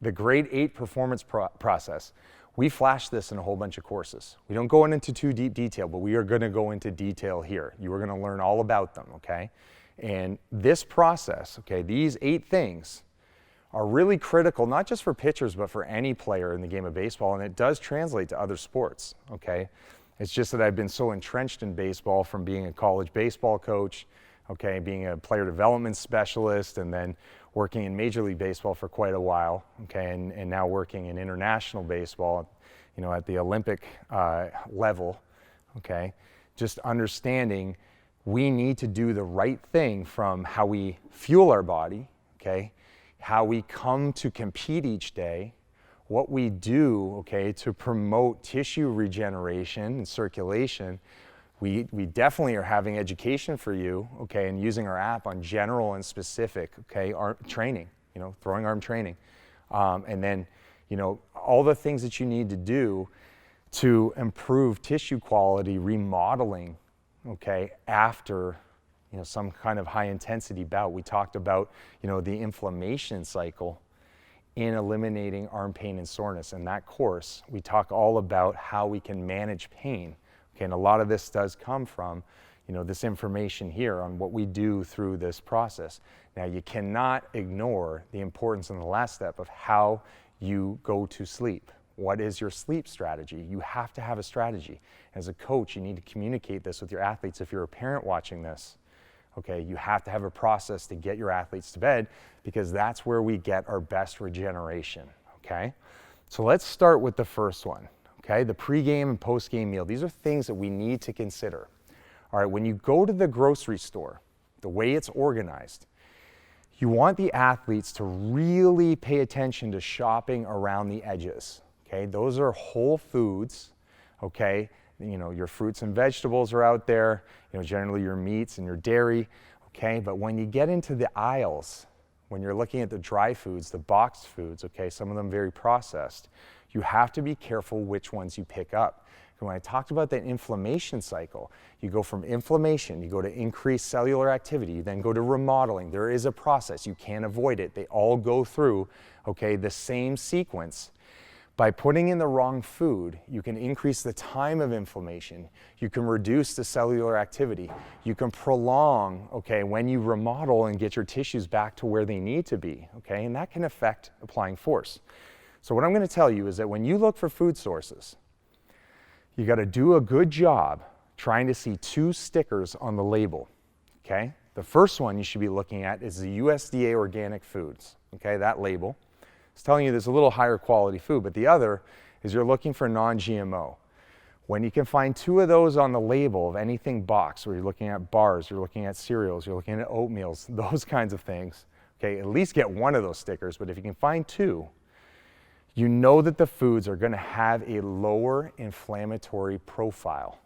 the grade 8 performance process, we flash this in a whole bunch of courses. We don't go into too deep detail, but we are going to go into detail here. You are going to learn all about them, okay? And this process, okay, these 8 things are really critical, not just for pitchers, but for any player in the game of baseball, and it does translate to other sports, okay? It's just that I've been so entrenched in baseball from being a college baseball coach, okay, being a player development specialist, and then working in Major League Baseball for quite a while, okay, and now working in international baseball, you know, at the Olympic level, okay, just understanding we need to do the right thing from how we fuel our body, okay, how we come to compete each day, what we do, okay, to promote tissue regeneration and circulation. We definitely are having education for you, okay, and using our app on general and specific, okay, arm training, you know, throwing arm training. And then, you know, all the things that you need to do to improve tissue quality, remodeling, okay, after, you know, some kind of high intensity bout. We talked about, you know, the inflammation cycle in eliminating arm pain and soreness. In that course, we talk all about how we can manage pain. Okay, and a lot of this does come from, you know, this information here on what we do through this process. Now, you cannot ignore the importance in the last step of how you go to sleep. What is your sleep strategy? You have to have a strategy. As a coach, you need to communicate this with your athletes. If you're a parent watching this, okay, you have to have a process to get your athletes to bed, because that's where we get our best regeneration, okay? So let's start with the first one. Okay, the pregame and postgame meal. These are things that we need to consider. All right, when you go to the grocery store, the way it's organized, you want the athletes to really pay attention to shopping around the edges. Okay, those are whole foods. Okay, you know, your fruits and vegetables are out there, you know, generally your meats and your dairy. Okay, but when you get into the aisles, when you're looking at the dry foods, the boxed foods, okay, some of them very processed, you have to be careful which ones you pick up. And when I talked about that inflammation cycle, you go from inflammation, you go to increased cellular activity, you then go to remodeling. There is a process, you can't avoid it. They all go through, okay, the same sequence. By putting in the wrong food, you can increase the time of inflammation. You can reduce the cellular activity. You can prolong, okay, when you remodel and get your tissues back to where they need to be, okay, and that can affect applying force. So what I'm going to tell you is that when you look for food sources, you got to do a good job trying to see 2 stickers on the label, okay? The first one you should be looking at is the USDA organic foods, okay, that label. It's telling you there's a little higher quality food, but the other is you're looking for non-GMO. When you can find 2 of those on the label of anything boxed, where you're looking at bars, you're looking at cereals, you're looking at oatmeals, those kinds of things, okay, at least get 1 of those stickers, but if you can find 2, you know that the foods are going to have a lower inflammatory profile.